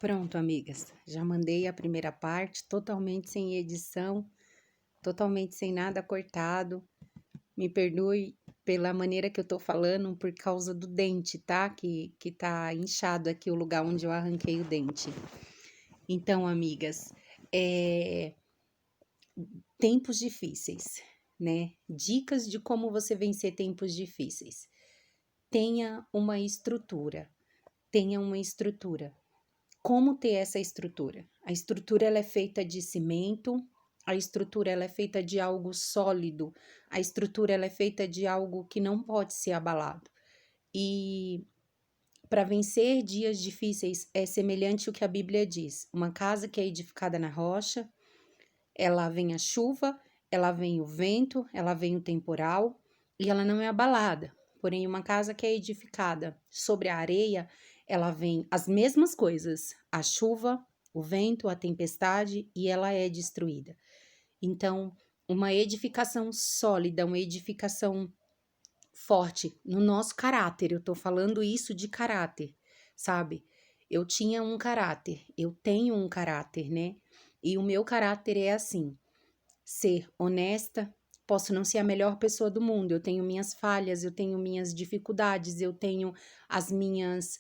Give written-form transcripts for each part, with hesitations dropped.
Pronto, amigas. Já mandei a primeira parte, totalmente sem edição, totalmente sem nada cortado. Me perdoe pela maneira que eu tô falando por causa do dente, tá? Que tá inchado aqui o lugar onde eu arranquei o dente. Então, amigas, é... tempos difíceis, né? Dicas de como você vencer tempos difíceis. Tenha uma estrutura. Tenha uma estrutura. Como ter essa estrutura? A estrutura ela é feita de cimento, a estrutura ela é feita de algo sólido, a estrutura ela é feita de algo que não pode ser abalado. E para vencer dias difíceis é semelhante ao que a Bíblia diz. Uma casa que é edificada na rocha, ela vem a chuva, ela vem o vento, ela vem o temporal e ela não é abalada. Porém, uma casa que é edificada sobre a areia, ela vem as mesmas coisas, a chuva, o vento, a tempestade e ela é destruída. Então, uma edificação sólida, uma edificação forte no nosso caráter, eu tô falando isso de caráter, sabe? Eu tinha um caráter, eu tenho um caráter, né? E o meu caráter é assim: ser honesta. Posso não ser a melhor pessoa do mundo, eu tenho minhas falhas, eu tenho minhas dificuldades, eu tenho as minhas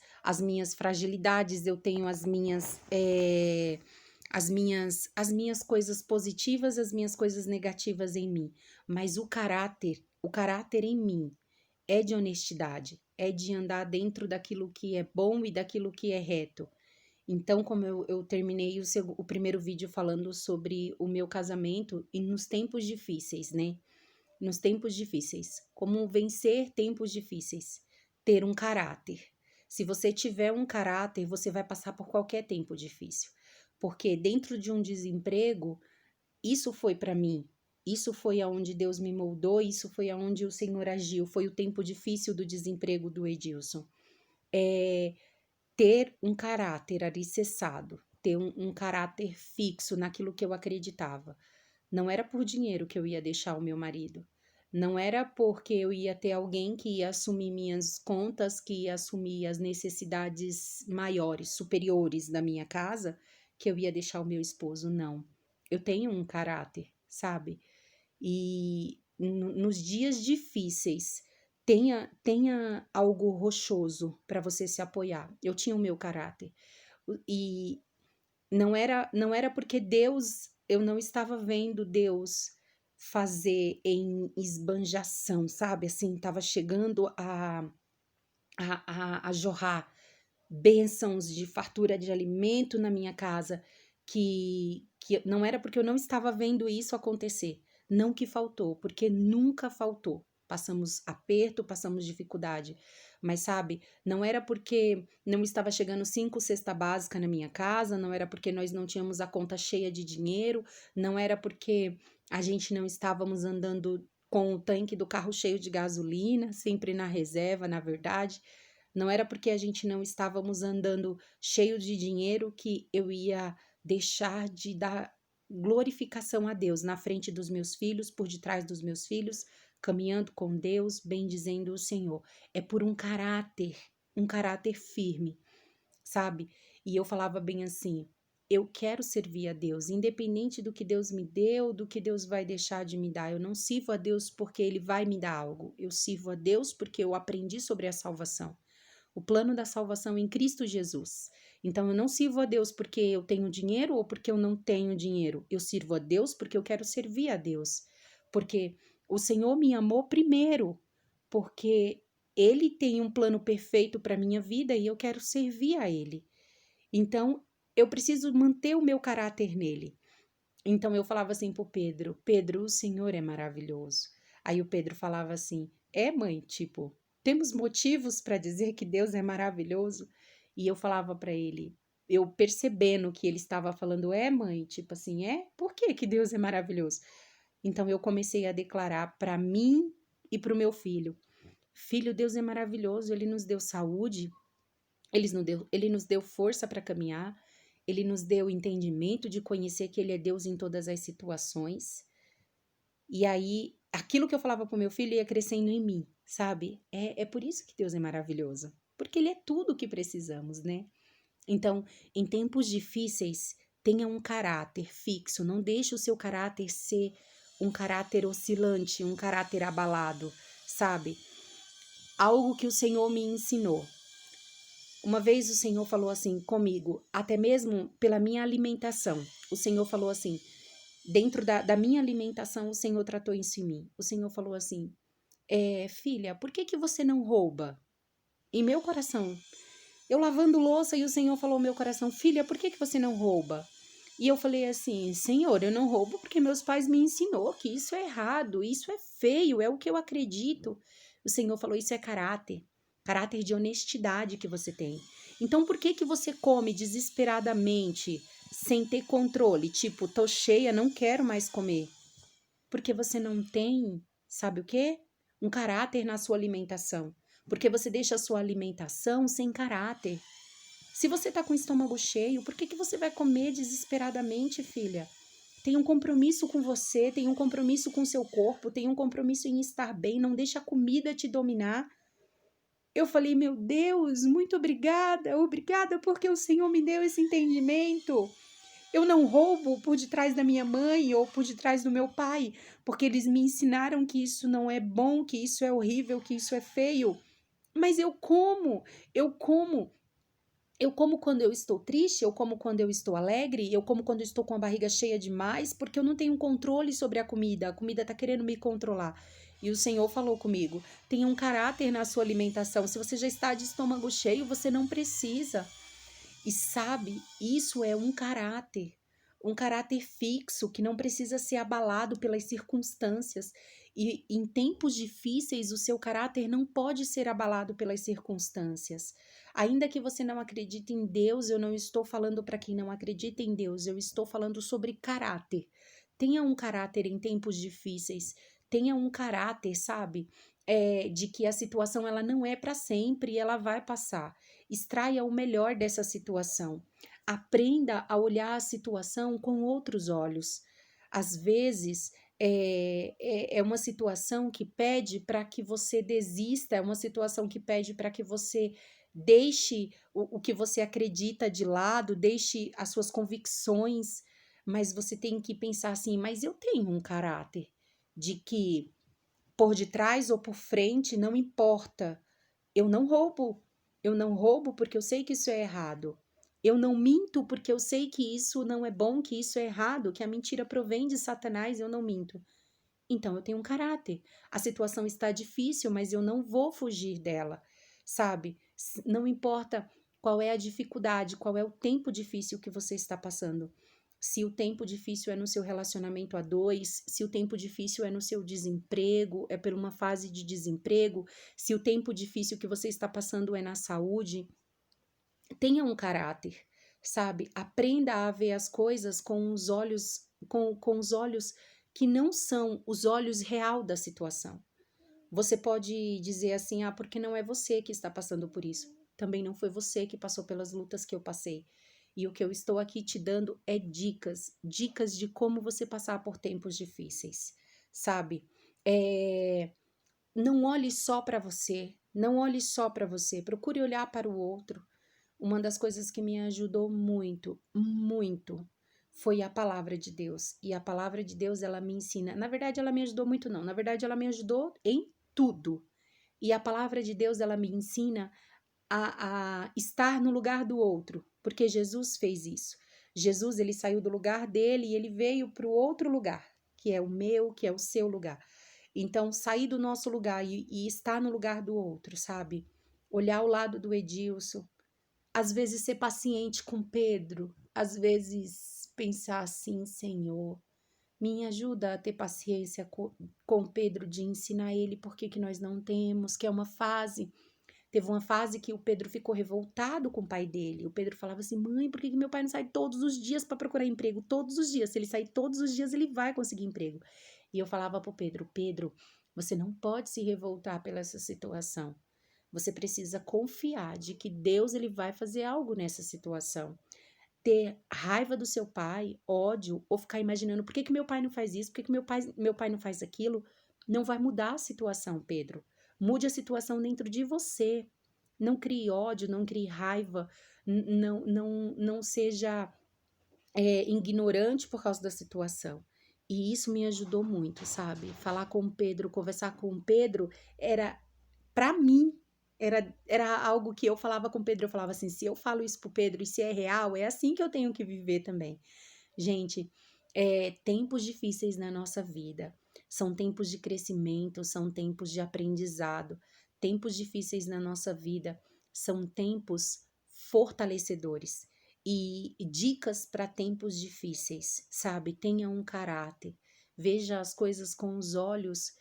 fragilidades, eu tenho as minhas coisas positivas, as minhas coisas negativas em mim. Mas o caráter em mim é de honestidade, é de andar dentro daquilo que é bom e daquilo que é reto. Então, como eu terminei o primeiro vídeo falando sobre o meu casamento e nos tempos difíceis, né? Nos tempos difíceis. Como vencer tempos difíceis. Ter um caráter. Se você tiver um caráter, você vai passar por qualquer tempo difícil. Porque dentro de um desemprego, isso foi para mim. Isso foi aonde Deus me moldou, isso foi aonde o Senhor agiu. Foi o tempo difícil do desemprego do Edilson. Ter um caráter alicerçado, ter um caráter fixo naquilo que eu acreditava. Não era por dinheiro que eu ia deixar o meu marido. Não era porque eu ia ter alguém que ia assumir minhas contas, que ia assumir as necessidades maiores, superiores da minha casa, que eu ia deixar o meu esposo. Não. Eu tenho um caráter, sabe? E nos dias difíceis, tenha algo rochoso para você se apoiar. Eu tinha o meu caráter. E não era porque eu não estava vendo Deus fazer em esbanjação, sabe? Assim, estava chegando a jorrar bênçãos de fartura de alimento na minha casa, que não era porque eu não estava vendo isso acontecer. Não que faltou, porque nunca faltou. Passamos aperto, passamos dificuldade. Mas sabe, não era porque não estava chegando 5 cesta básica na minha casa, não era porque nós não tínhamos a conta cheia de dinheiro, não era porque a gente não estávamos andando com o tanque do carro cheio de gasolina, sempre na reserva, na verdade. Não era porque a gente não estávamos andando cheio de dinheiro que eu ia deixar de dar glorificação a Deus na frente dos meus filhos, por detrás dos meus filhos, caminhando com Deus, bendizendo o Senhor. É por um caráter firme, sabe? E eu falava bem assim: eu quero servir a Deus, independente do que Deus me deu, do que Deus vai deixar de me dar. Eu não sirvo a Deus porque Ele vai me dar algo. Eu sirvo a Deus porque eu aprendi sobre a salvação. O plano da salvação em Cristo Jesus. Então, eu não sirvo a Deus porque eu tenho dinheiro ou porque eu não tenho dinheiro. Eu sirvo a Deus porque eu quero servir a Deus. Porque o Senhor me amou primeiro. Porque Ele tem um plano perfeito para minha vida e eu quero servir a Ele. Então, eu preciso manter o meu caráter nele. Então, eu falava assim pro Pedro: Pedro, o Senhor é maravilhoso. Aí o Pedro falava assim: é, mãe, tipo, temos motivos para dizer que Deus é maravilhoso? E eu falava para ele, eu percebendo que ele estava falando: é, mãe, tipo assim, é? Por que que Deus é maravilhoso? Então, eu comecei a declarar para mim e para o meu filho: filho, Deus é maravilhoso, ele nos deu saúde, ele nos deu força para caminhar, ele nos deu entendimento de conhecer que ele é Deus em todas as situações. E aí, aquilo que eu falava pro meu filho ia crescendo em mim, sabe? É por isso que Deus é maravilhoso. Porque Ele é tudo o que precisamos, né? Então, em tempos difíceis, tenha um caráter fixo, não deixe o seu caráter ser um caráter oscilante, um caráter abalado, sabe? Algo que o Senhor me ensinou. Uma vez o Senhor falou assim comigo, até mesmo pela minha alimentação. O Senhor falou assim, dentro da minha alimentação, o Senhor tratou isso em mim. O Senhor falou assim, filha, por que que você não rouba? Em meu coração. Eu lavando louça e o Senhor falou no meu coração, filha, por que que você não rouba? E eu falei assim, Senhor, eu não roubo porque meus pais me ensinou que isso é errado, isso é feio, é o que eu acredito. O Senhor falou, isso é caráter, caráter de honestidade que você tem. Então, por que que você come desesperadamente, sem ter controle? Tipo, tô cheia, não quero mais comer. Porque você não tem, sabe o quê? Um caráter na sua alimentação. Porque você deixa a sua alimentação sem caráter. Se você tá com o estômago cheio, por que que você vai comer desesperadamente, filha? Tem um compromisso com você, tem um compromisso com o seu corpo, tem um compromisso em estar bem, não deixa a comida te dominar. Eu falei, meu Deus, muito obrigada, obrigada porque o Senhor me deu esse entendimento. Eu não roubo por detrás da minha mãe ou por detrás do meu pai, porque eles me ensinaram que isso não é bom, que isso é horrível, que isso é feio. Mas eu como, eu como. Eu como quando eu estou triste, eu como quando eu estou alegre, eu como quando eu estou com a barriga cheia demais, porque eu não tenho controle sobre a comida tá querendo me controlar. E o Senhor falou comigo: tenha um caráter na sua alimentação. Se você já está de estômago cheio, você não precisa. E sabe, isso é um caráter fixo que não precisa ser abalado pelas circunstâncias. E em tempos difíceis, o seu caráter não pode ser abalado pelas circunstâncias. Ainda que você não acredite em Deus, eu não estou falando para quem não acredita em Deus, eu estou falando sobre caráter. Tenha um caráter em tempos difíceis, tenha um caráter, sabe? De que a situação ela não é para sempre e ela vai passar. Extraia o melhor dessa situação. Aprenda a olhar a situação com outros olhos. Às vezes, é uma situação que pede para que você desista, é uma situação que pede para que você deixe o que você acredita de lado, deixe as suas convicções, mas você tem que pensar assim: mas eu tenho um caráter de que por detrás ou por frente, não importa. Eu não roubo. Eu não roubo porque eu sei que isso é errado. Eu não minto porque eu sei que isso não é bom, que isso é errado, que a mentira provém de Satanás, eu não minto. Então eu tenho um caráter. A situação está difícil, mas eu não vou fugir dela, sabe? Não importa qual é a dificuldade, qual é o tempo difícil que você está passando. Se o tempo difícil é no seu relacionamento a dois, se o tempo difícil é no seu desemprego, é por uma fase de desemprego, se o tempo difícil que você está passando é na saúde, tenha um caráter, sabe? Aprenda a ver as coisas com os olhos, com os olhos que não são os olhos real da situação. Você pode dizer assim, porque não é você que está passando por isso. Também não foi você que passou pelas lutas que eu passei. E o que eu estou aqui te dando é dicas, dicas de como você passar por tempos difíceis, sabe? É, não olhe só para você, não olhe só para você, procure olhar para o outro. Uma das coisas que me ajudou muito, muito, foi a palavra de Deus. E a palavra de Deus, ela me ensina. Na verdade, ela me ajudou muito, não. Na verdade, ela me ajudou em tudo. E a palavra de Deus, ela me ensina a estar no lugar do outro, porque Jesus fez isso. Jesus, ele saiu do lugar dele e ele veio para o outro lugar, que é o meu, que é o seu lugar. Então, sair do nosso lugar e estar no lugar do outro, sabe? Olhar o lado do Edilson, às vezes ser paciente com Pedro, às vezes pensar assim, Senhor, me ajuda a ter paciência com Pedro, de ensinar ele por que nós não temos, que é uma fase. Teve uma fase que o Pedro ficou revoltado com o pai dele. O Pedro falava assim: mãe, por que meu pai não sai todos os dias para procurar emprego? Todos os dias. Se ele sair todos os dias, ele vai conseguir emprego. E eu falava pro Pedro: Pedro, você não pode se revoltar pela essa situação. Você precisa confiar de que Deus ele vai fazer algo nessa situação. Ter raiva do seu pai, ódio, ou ficar imaginando por que meu pai não faz isso, por que meu pai não faz aquilo, não vai mudar a situação, Pedro. Mude a situação dentro de você. Não crie ódio, não crie raiva, Não seja ignorante por causa da situação. E isso me ajudou muito, sabe? Falar com o Pedro, conversar com o Pedro, era, para mim, era algo que eu falava com o Pedro. Eu falava assim: se eu falo isso pro Pedro e se é real, é assim que eu tenho que viver também. Gente, tempos difíceis na nossa vida são tempos de crescimento, são tempos de aprendizado. Tempos difíceis na nossa vida são tempos fortalecedores e dicas para tempos difíceis, sabe? Tenha um caráter, veja as coisas com os olhos,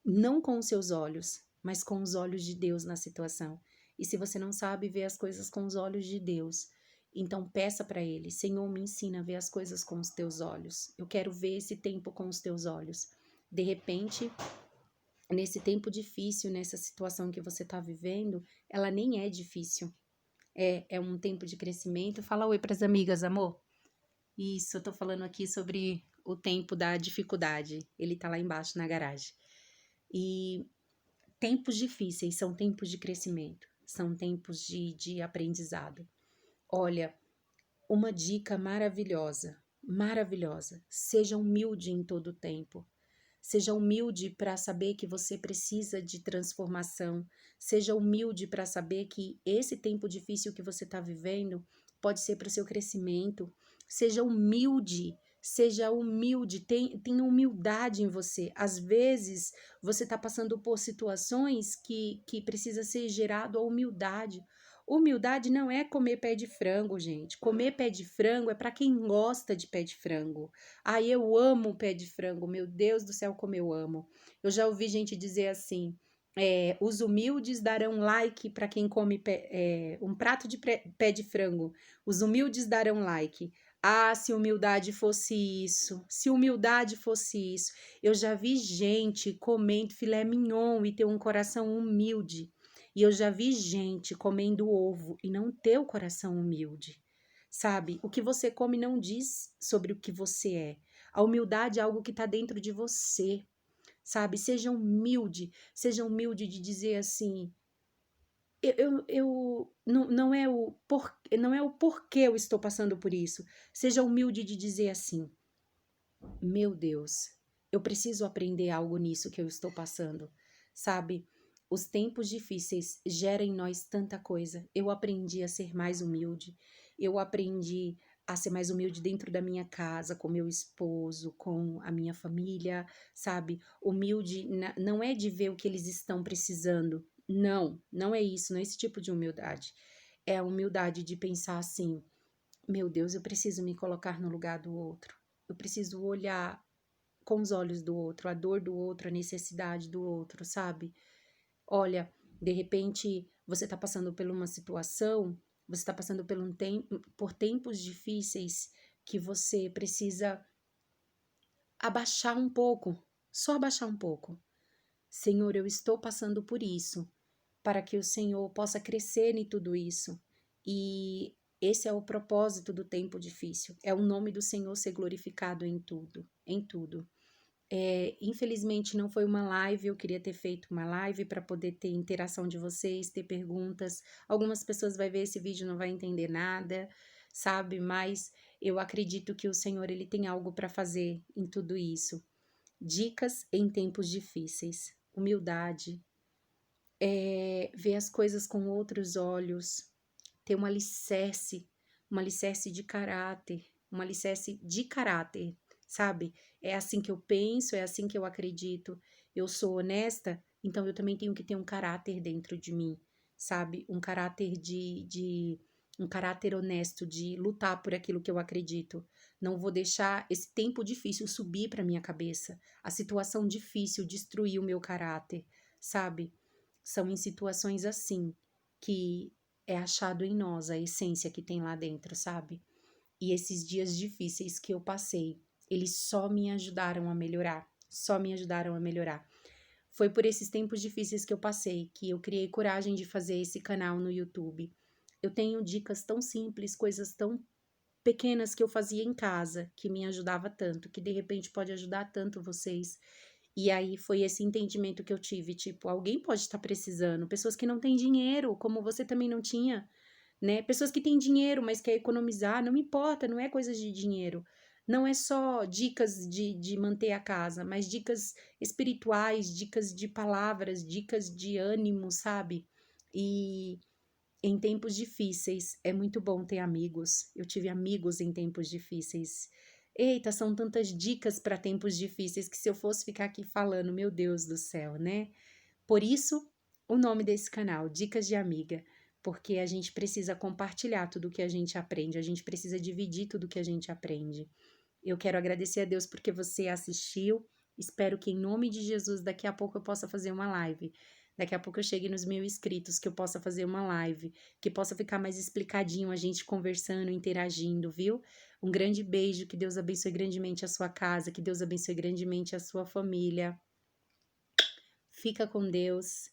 não com os seus olhos, mas com os olhos de Deus na situação. E se você não sabe ver as coisas com os olhos de Deus, então peça para Ele: Senhor, me ensina a ver as coisas com os teus olhos. Eu quero ver esse tempo com os teus olhos. De repente, nesse tempo difícil, nessa situação que você está vivendo, ela nem é difícil. É um tempo de crescimento. Fala oi para as amigas, amor. Isso, eu tô falando aqui sobre o tempo da dificuldade. Ele tá lá embaixo na garagem. E tempos difíceis são tempos de crescimento, são tempos de aprendizado. Olha, uma dica maravilhosa, maravilhosa. Seja humilde em todo o tempo. Seja humilde para saber que você precisa de transformação. Seja humilde para saber que esse tempo difícil que você está vivendo pode ser para o seu crescimento. Seja humilde. Seja humilde, tenha humildade em você. Às vezes, você está passando por situações que precisa ser gerado a humildade. Humildade não é comer pé de frango, gente. Comer pé de frango é para quem gosta de pé de frango. Ah, eu amo pé de frango, meu Deus do céu, como eu amo. Eu já ouvi gente dizer assim: os humildes darão like para quem come um prato de pé de frango. Os humildes darão like. Ah, se humildade fosse isso, se humildade fosse isso. Eu já vi gente comendo filé mignon e ter um coração humilde. E eu já vi gente comendo ovo e não ter o coração humilde. Sabe? O que você come não diz sobre o que você é. A humildade é algo que está dentro de você, sabe? Seja humilde de dizer assim, não é o porquê eu estou passando por isso. Seja humilde de dizer assim, meu Deus, eu preciso aprender algo nisso que eu estou passando, sabe? Os tempos difíceis geram em nós tanta coisa. Eu aprendi a ser mais humilde, eu aprendi a ser mais humilde dentro da minha casa, com meu esposo, com a minha família, sabe? Humilde não é de ver o que eles estão precisando. Não, não é isso, não é esse tipo de humildade. É a humildade de pensar assim: meu Deus, eu preciso me colocar no lugar do outro. Eu preciso olhar com os olhos do outro, a dor do outro, a necessidade do outro, sabe? Olha, de repente você está passando por uma situação, você está passando por tempos difíceis que você precisa abaixar um pouco, só abaixar um pouco. Senhor, eu estou passando por isso, para que o Senhor possa crescer em tudo isso. E esse é o propósito do tempo difícil. É o nome do Senhor ser glorificado em tudo, em tudo. Infelizmente não foi uma live, eu queria ter feito uma live para poder ter interação de vocês, ter perguntas. Algumas pessoas vai ver esse vídeo e não vai entender nada, sabe? Mas eu acredito que o Senhor ele tem algo para fazer em tudo isso. Dicas em tempos difíceis, humildade, ver as coisas com outros olhos, ter um alicerce de caráter, um alicerce de caráter, sabe? É assim que eu penso, é assim que eu acredito. Eu sou honesta, então eu também tenho que ter um caráter dentro de mim, sabe? Um caráter um caráter honesto de lutar por aquilo que eu acredito. Não vou deixar esse tempo difícil subir para minha cabeça, a situação difícil destruir o meu caráter, sabe? São em situações assim que é achado em nós a essência que tem lá dentro, sabe? E esses dias difíceis que eu passei, eles só me ajudaram a melhorar, só me ajudaram a melhorar. Foi por esses tempos difíceis que eu passei que eu criei coragem de fazer esse canal no YouTube. Eu tenho dicas tão simples, coisas tão pequenas que eu fazia em casa, que me ajudava tanto, que de repente pode ajudar tanto vocês. E aí foi esse entendimento que eu tive, tipo, alguém pode estar precisando, pessoas que não têm dinheiro, como você também não tinha, né? Pessoas que têm dinheiro, mas quer economizar, não importa, não é coisa de dinheiro. Não é só dicas de manter a casa, mas dicas espirituais, dicas de palavras, dicas de ânimo, sabe? E em tempos difíceis é muito bom ter amigos. Eu tive amigos em tempos difíceis. Eita, são tantas dicas para tempos difíceis que se eu fosse ficar aqui falando, meu Deus do céu, né? Por isso, o nome desse canal, Dicas de Amiga, porque a gente precisa compartilhar tudo que a gente aprende, a gente precisa dividir tudo que a gente aprende. Eu quero agradecer a Deus porque você assistiu. Espero que em nome de Jesus daqui a pouco eu possa fazer uma live. Daqui a pouco eu chegue nos 1.000 inscritos, que eu possa fazer uma live, que possa ficar mais explicadinho, a gente conversando, interagindo, viu? Um grande beijo, que Deus abençoe grandemente a sua casa, que Deus abençoe grandemente a sua família. Fica com Deus,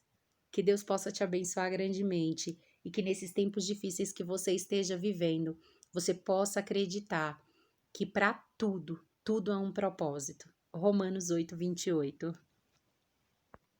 que Deus possa te abençoar grandemente e que nesses tempos difíceis que você esteja vivendo, você possa acreditar que para tudo, tudo há um propósito. Romanos 8:28.